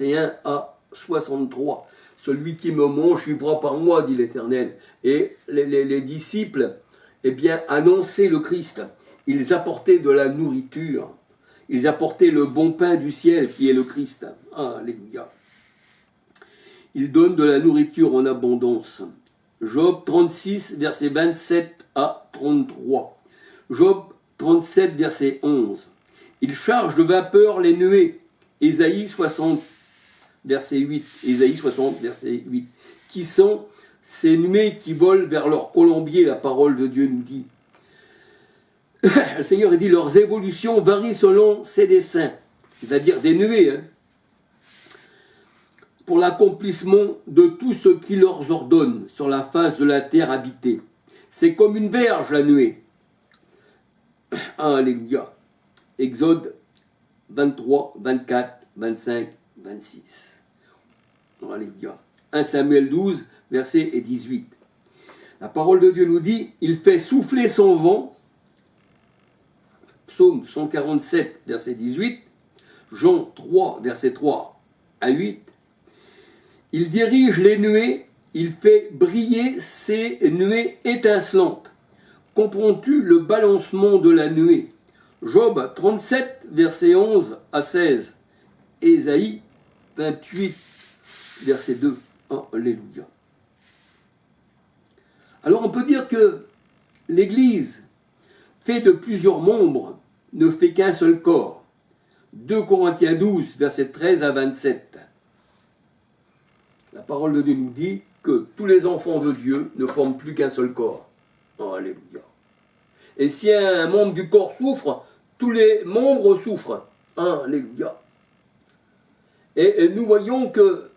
61 à 63. Celui qui me mange vivra par moi, dit l'Éternel. Et les disciples, eh bien, annonçaient le Christ. Ils apportaient de la nourriture. Ils apportaient le bon pain du ciel, qui est le Christ. Alléluia. Ils donnent de la nourriture en abondance. Job 36, versets 27 à 33. Job 37, verset 11. Il charge de vapeur les nuées. Ésaïe 60, verset 8. Ésaïe 60, verset 8. Qui sont ces nuées qui volent vers leur colombier, la parole de Dieu nous dit. Le Seigneur dit, leurs évolutions varient selon ses desseins, c'est-à-dire des nuées, pour l'accomplissement de tout ce qu'il leur ordonne sur la face de la terre habitée. C'est comme une verge, la nuée. Alléluia. Exode 23, 24, 25, 26. Alléluia. 1 Samuel 12, verset 18. La parole de Dieu nous dit, il fait souffler son vent. Psaume 147, verset 18. Jean 3, verset 3 à 8. Il dirige les nuées, il fait briller ces nuées étincelantes. Comprends-tu le balancement de la nuée? Job 37, verset 11 à 16. Ésaïe 28, verset 2. Alléluia. Alors on peut dire que l'Église, fait de plusieurs membres, ne fait qu'un seul corps. 2 Corinthiens 12, verset 13 à 27. La parole de Dieu nous dit que tous les enfants de Dieu ne forment plus qu'un seul corps. Alléluia. Et si un membre du corps souffre, tous les membres souffrent. Alléluia. Et nous voyons que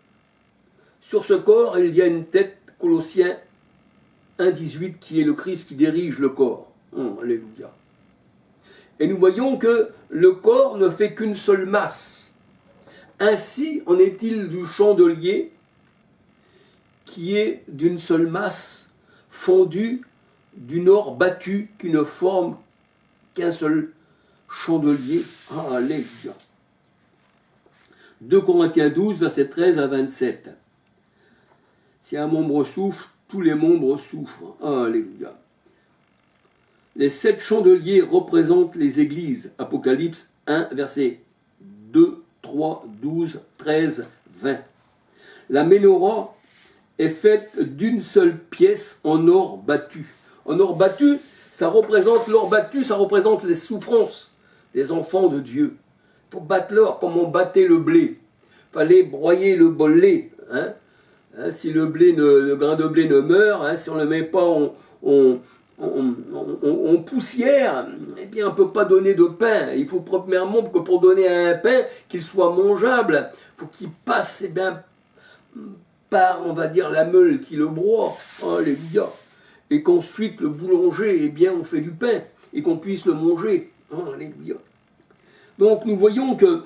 sur ce corps, il y a une tête, Colossiens 1,18, qui est le Christ qui dirige le corps. Alléluia. Et nous voyons que le corps ne fait qu'une seule masse. Ainsi en est-il du chandelier qui est d'une seule masse, fondu d'une or battu qui ne forme qu'un seul chandelier. Alléluia. 2 Corinthiens 12, verset 13 à 27. Si un membre souffre, tous les membres souffrent. Alléluia. Les 7 chandeliers représentent les églises. Apocalypse 1, verset 2, 3, 12, 13, 20. La menorah est faite d'une seule pièce en or battu. En or battu, l'or battu, ça représente les souffrances des enfants de Dieu. Il faut battre l'or comme on battait le blé. Il fallait broyer le blé. Si le grain de blé ne meurt, si on ne le met pas en poussière, eh bien on ne peut pas donner de pain. Il faut premièrement que pour donner un pain, qu'il soit mangeable, il faut qu'il passe par, on va dire, la meule qui le broie. Alléluia. Et qu'ensuite le boulanger, eh bien, on fait du pain et qu'on puisse le manger. Alléluia. Donc nous voyons que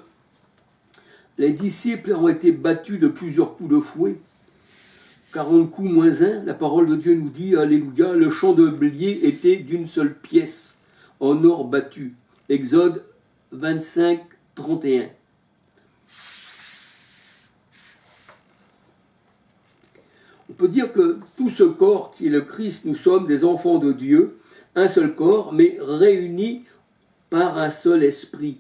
les disciples ont été battus de plusieurs coups de fouet. 40 coups moins 1, la parole de Dieu nous dit, alléluia, le chandelier était d'une seule pièce, en or battu. Exode 25, 31. On peut dire que tout ce corps qui est le Christ, nous sommes des enfants de Dieu, un seul corps, mais réunis par un seul esprit.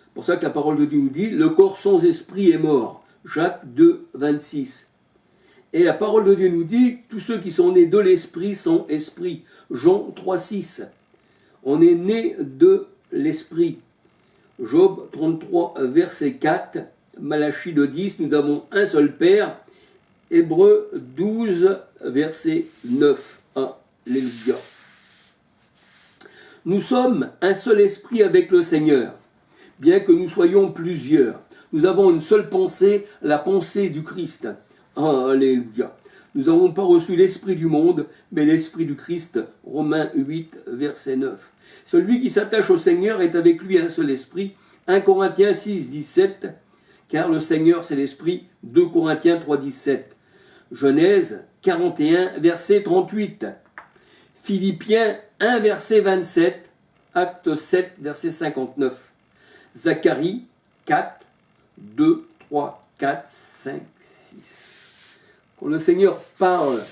C'est pour ça que la parole de Dieu nous dit, le corps sans esprit est mort. Jacques 2, 26. Et la parole de Dieu nous dit, tous ceux qui sont nés de l'esprit sont esprits. Jean 3, 6. On est né de l'esprit. Job 33, verset 4. Malachie 2, 10. Nous avons un seul Père. Hébreux 12, verset 9. Alléluia. Nous sommes un seul esprit avec le Seigneur, bien que nous soyons plusieurs. Nous avons une seule pensée, la pensée du Christ. Alléluia. Nous n'avons pas reçu l'esprit du monde, mais l'esprit du Christ. Romains 8, verset 9. Celui qui s'attache au Seigneur est avec lui un seul esprit. 1 Corinthiens 6, 17. Car le Seigneur, c'est l'esprit. 2 Corinthiens 3, 17. Genèse 41, verset 38. Philippiens 1, verset 27. Acte 7, verset 59. Zacharie 4, 2, 3, 4, 5, 6. Quand le Seigneur parle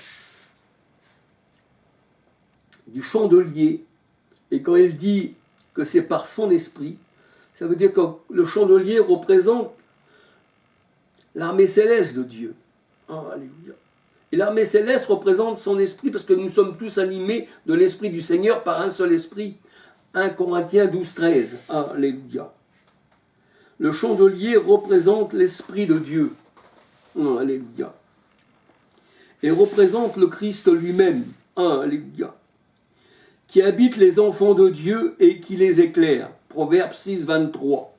du chandelier, et quand il dit que c'est par son esprit, ça veut dire que le chandelier représente l'armée céleste de Dieu. Alléluia. Et l'armée céleste représente son esprit parce que nous sommes tous animés de l'esprit du Seigneur par un seul esprit. 1 Corinthiens 12, 13. Alléluia. Le chandelier représente l'esprit de Dieu. Alléluia. Et représente le Christ lui-même. Alléluia. Qui habite les enfants de Dieu et qui les éclaire. Proverbe 6, 23.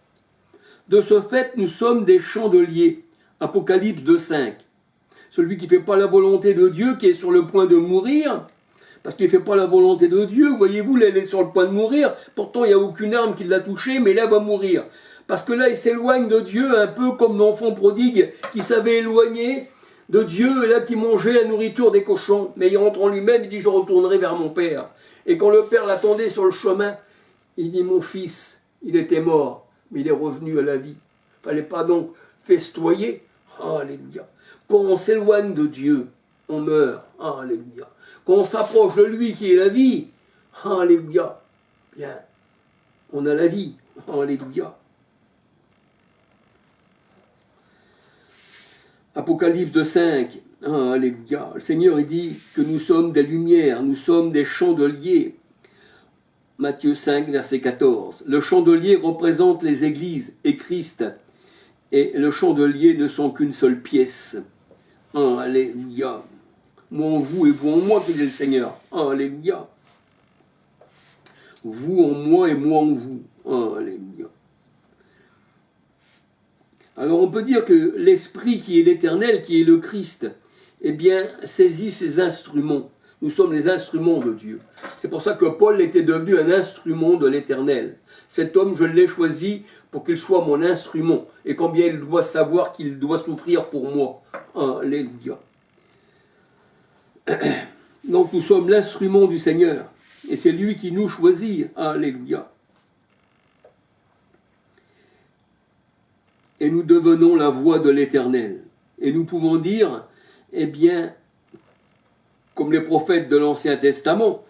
De ce fait, nous sommes des chandeliers. Apocalypse 2, 5. Celui qui ne fait pas la volonté de Dieu, qui est sur le point de mourir, parce qu'il ne fait pas la volonté de Dieu, voyez-vous, là, il est sur le point de mourir, pourtant il n'y a aucune arme qui l'a touché, mais là, il va mourir. Parce que là, il s'éloigne de Dieu, un peu comme l'enfant prodigue qui s'avait éloigné de Dieu, et là, qui mangeait la nourriture des cochons. Mais il rentre en lui-même, il dit, je retournerai vers mon Père. Et quand le Père l'attendait sur le chemin, il dit, mon fils, il était mort, mais il est revenu à la vie. Il ne fallait pas donc festoyer. Alléluia. Quand on s'éloigne de Dieu, on meurt. Alléluia. Quand on s'approche de lui qui est la vie, alléluia, bien, on a la vie. Alléluia. Apocalypse 2, 5. Alléluia. Le Seigneur il dit que nous sommes des lumières, nous sommes des chandeliers. Matthieu 5, verset 14. Le chandelier représente les églises et Christ. Et le chandelier ne sont qu'une seule pièce. Alléluia. Moi en vous et vous en moi, qui est le Seigneur. Alléluia. Vous en moi et moi en vous. Alléluia. Alors on peut dire que l'Esprit qui est l'Éternel, qui est le Christ, eh bien, saisit ses instruments. Nous sommes les instruments de Dieu. C'est pour ça que Paul était devenu un instrument de l'Éternel. Cet homme, je l'ai choisi pour qu'il soit mon instrument. Et combien il doit savoir qu'il doit souffrir pour moi. Alléluia. Donc nous sommes l'instrument du Seigneur. Et c'est lui qui nous choisit. Alléluia. Et nous devenons la voix de l'Éternel. Et nous pouvons dire, eh bien, comme les prophètes de l'Ancien Testament,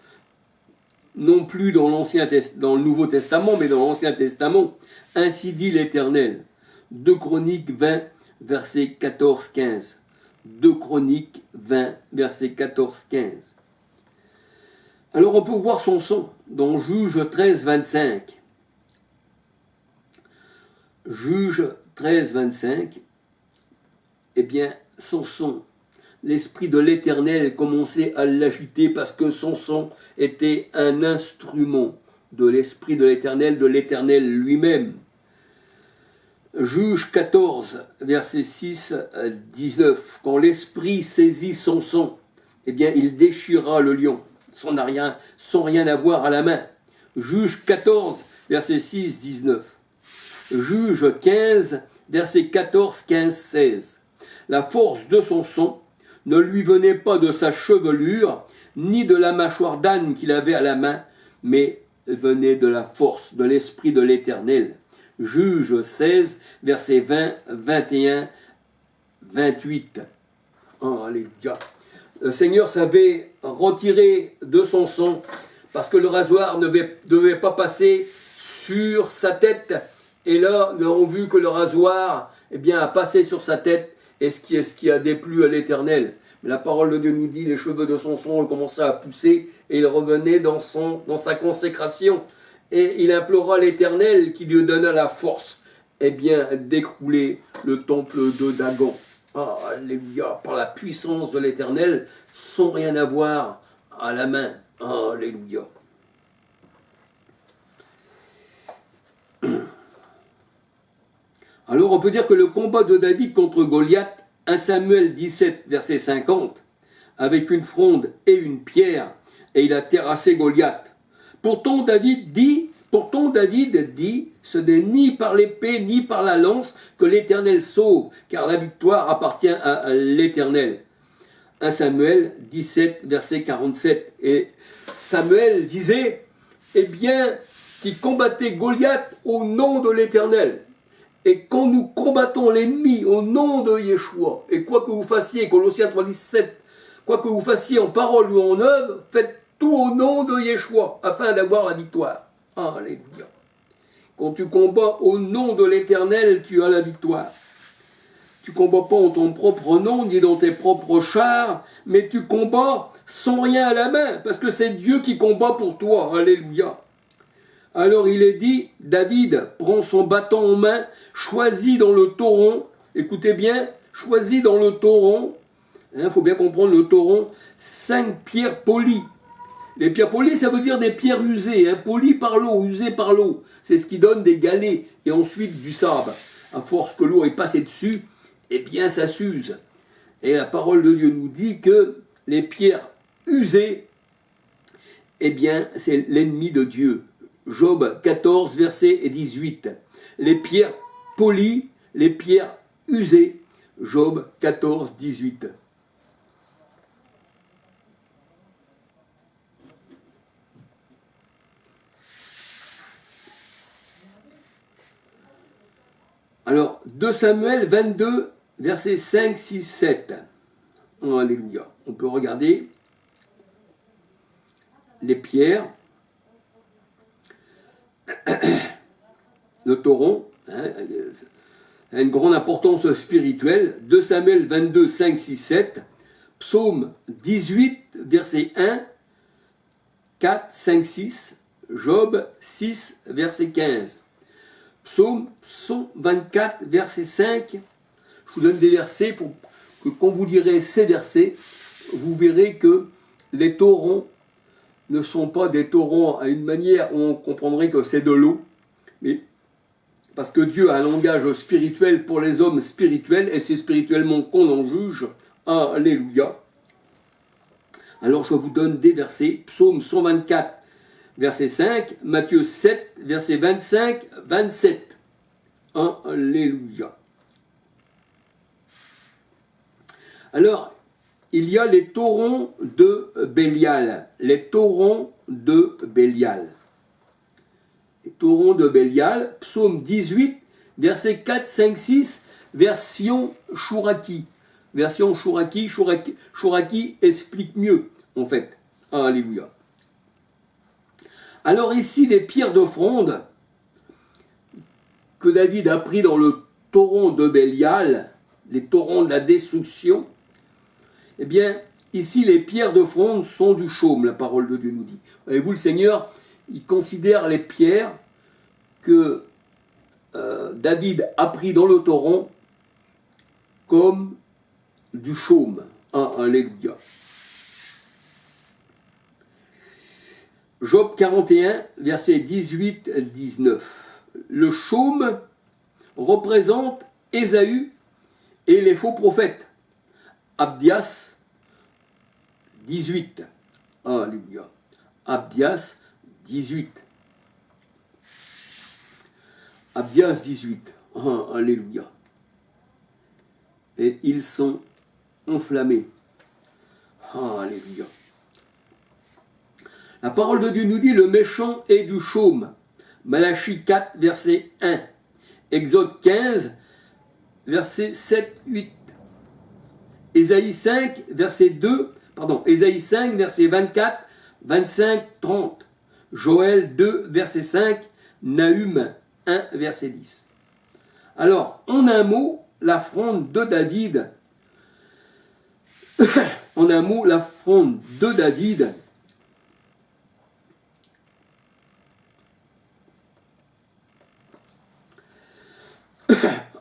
non plus dans le Nouveau Testament, mais dans l'Ancien Testament, ainsi dit l'Éternel. 2 Chroniques 20, verset 14-15. 2 Chroniques 20, verset 14-15. Alors on peut voir son son dans Juge 13, 25. Juge 13, 25, eh bien, son son, l'Esprit de l'Éternel commençait à l'agiter parce que son son était un instrument de l'Esprit de l'Éternel lui-même. Juge 14, verset 6 à 19, quand l'Esprit saisit son son, eh bien, il déchira le lion, sans rien avoir à la main. Juge 14, verset 6, 19. Juge 15, verset 14, 15, 16. La force de son son ne lui venait pas de sa chevelure, ni de la mâchoire d'âne qu'il avait à la main, mais venait de la force de l'Esprit de l'Éternel. Juge 16, verset 20, 21, 28. Alléluia. Le Seigneur savait retirer de son son, parce que le rasoir ne devait pas passer sur sa tête. Et là, nous avons vu que le rasoir a passé sur sa tête, et ce qui a déplu à l'Éternel. Mais la parole de Dieu nous dit, les cheveux de son son commençaient à pousser, et il revenait dans sa consécration. Et il implora l'Éternel qui lui donna la force, d'écrouler le temple de Dagon. Alléluia, par la puissance de l'Éternel, sans rien avoir à la main. Alléluia. Alors on peut dire que le combat de David contre Goliath, 1 Samuel 17, verset 50, avec une fronde et une pierre, et il a terrassé Goliath. Pourtant David dit, ce n'est ni par l'épée ni par la lance que l'Éternel sauve, car la victoire appartient à l'Éternel. 1 Samuel 17, verset 47. Et Samuel disait, qu'il combattait Goliath au nom de l'Éternel. Et quand nous combattons l'ennemi au nom de Yeshua, et quoi que vous fassiez, Colossiens 3,17, quoi que vous fassiez en parole ou en œuvre, faites tout au nom de Yeshua, afin d'avoir la victoire. Alléluia. Quand tu combats au nom de l'Éternel, tu as la victoire. Tu combats pas en ton propre nom, ni dans tes propres chars, mais tu combats sans rien à la main, parce que c'est Dieu qui combat pour toi. Alléluia. Alors il est dit, David prend son bâton en main, choisit dans le taureau, écoutez bien, choisit dans le taureau, faut bien comprendre le taureau, 5 pierres polies. Les pierres polies, ça veut dire des pierres usées, polies par l'eau, usées par l'eau. C'est ce qui donne des galets et ensuite du sable. À force que l'eau est passée dessus, eh bien ça s'use. Et la parole de Dieu nous dit que les pierres usées, eh bien c'est l'ennemi de Dieu. Job 14, verset 18. Les pierres polies, les pierres usées. Job 14, 18. Alors, 2 Samuel 22, versets 5, 6, 7. Alléluia. On peut regarder les pierres. Le taureau a une grande importance spirituelle. 2 Samuel 22, 5, 6, 7. Psaume 18, verset 1, 4, 5, 6. Job 6, verset 15. Psaume 124, verset 5. Je vous donne des versets pour que quand vous lirez ces versets, vous verrez que les taurons ne sont pas des taurons à une manière où on comprendrait que c'est de l'eau, mais parce que Dieu a un langage spirituel pour les hommes spirituels, et c'est spirituellement qu'on en juge. Alléluia. Alors je vous donne des versets. Psaume 124, verset 5, Matthieu 7, verset 25, 27. Alléluia. Alors, il y a les taurons de Bélial. Les taurons de Bélial. Les taurons de Bélial, psaume 18, verset 4, 5, 6, version Chouraki. Version Chouraki, Chouraki explique mieux, en fait. Alléluia. Alors ici, les pierres de fronde que David a pris dans le tauron de Bélial, les taurons de la destruction, eh bien, ici, les pierres de fronde sont du chaume, la parole de Dieu nous dit. Voyez-vous, le Seigneur, il considère les pierres que David a pris dans le tauron comme du chaume. Alléluia. Job 41, versets 18-19. Le chaume représente Ésaü et les faux prophètes. Abdias 18. Alléluia. Abdias 18. Abdias 18. Alléluia. Et ils sont enflammés. Alléluia. La parole de Dieu nous dit, le méchant est du chaume. Malachie 4, verset 1. Exode 15, verset 7, 8. Ésaïe 5, verset 2, Ésaïe 5, verset 24, 25, 30. Joël 2, verset 5. Nahum 1, verset 10. Alors, en un mot, la fronde de David, en un mot, la fronde de David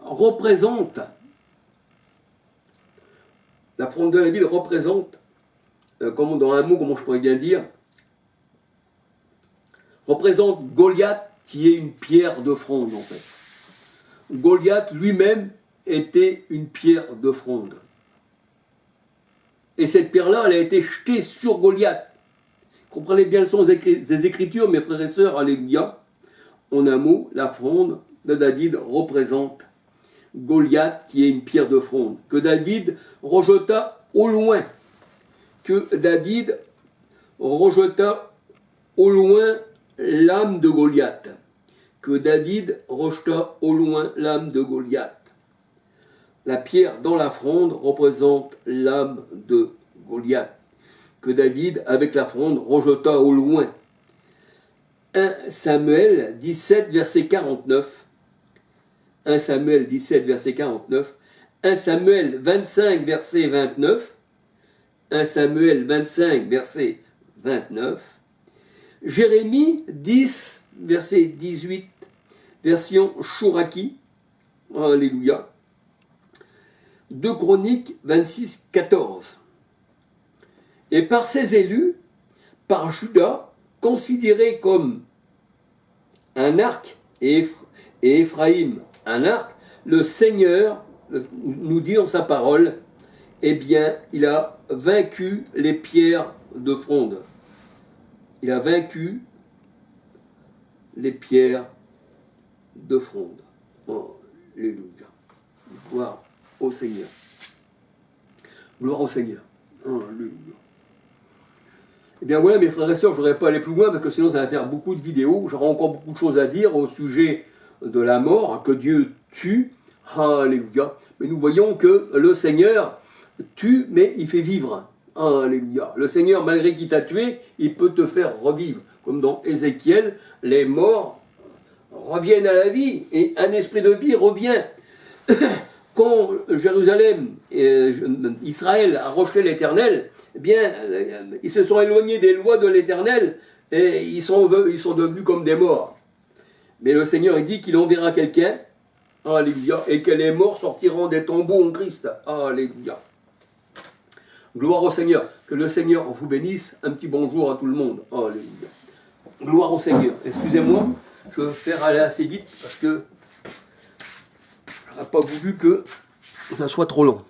représente, la fronde de David représente, dans un mot, comment je pourrais bien dire, représente Goliath qui est une pierre de fronde en fait. Goliath lui-même était une pierre de fronde. Et cette pierre-là, elle a été jetée sur Goliath. Comprenez bien le sens des Écritures, mes frères et sœurs, alléluia. En un mot, la fronde de David représente Goliath qui est une pierre de fronde, que David rejeta au loin, que David rejeta au loin l'âme de Goliath, que David rejeta au loin l'âme de Goliath. La pierre dans la fronde représente l'âme de Goliath, que David, avec la fronde, rejeta au loin. 1 Samuel 17, verset 49. 1 Samuel 17, verset 49. 1 Samuel 25, verset 29. 1 Samuel 25, verset 29. Jérémie 10, verset 18, version Chouraki. Alléluia. 2 Chroniques 26, 14. Et par ses élus, par Judas, considéré comme un arc, et Éphraïm un arc, le Seigneur, nous dit dans sa parole, eh bien, il a vaincu les pierres de fronde. Il a vaincu les pierres de fronde. Alléluia. Gloire au Seigneur. Gloire au Seigneur. Alléluia. Eh bien voilà mes frères et sœurs, je n'aurais pas aller plus loin parce que sinon ça va faire beaucoup de vidéos. J'aurai encore beaucoup de choses à dire au sujet de la mort, que Dieu tue. Alléluia. Mais nous voyons que le Seigneur tue, mais il fait vivre. Alléluia. Le Seigneur, malgré qu'il t'a tué, il peut te faire revivre. Comme dans Ézéchiel, les morts reviennent à la vie et un esprit de vie revient. Quand Jérusalem, Israël a rejeté l'Éternel, eh bien, ils se sont éloignés des lois de l'Éternel et ils sont devenus comme des morts. Mais le Seigneur, il dit qu'il enverra quelqu'un, alléluia, et que les morts sortiront des tombeaux en Christ, alléluia. Gloire au Seigneur, que le Seigneur vous bénisse, un petit bonjour à tout le monde, alléluia. Gloire au Seigneur, excusez-moi, je vais faire aller assez vite parce que je n'aurais pas voulu que ça soit trop long.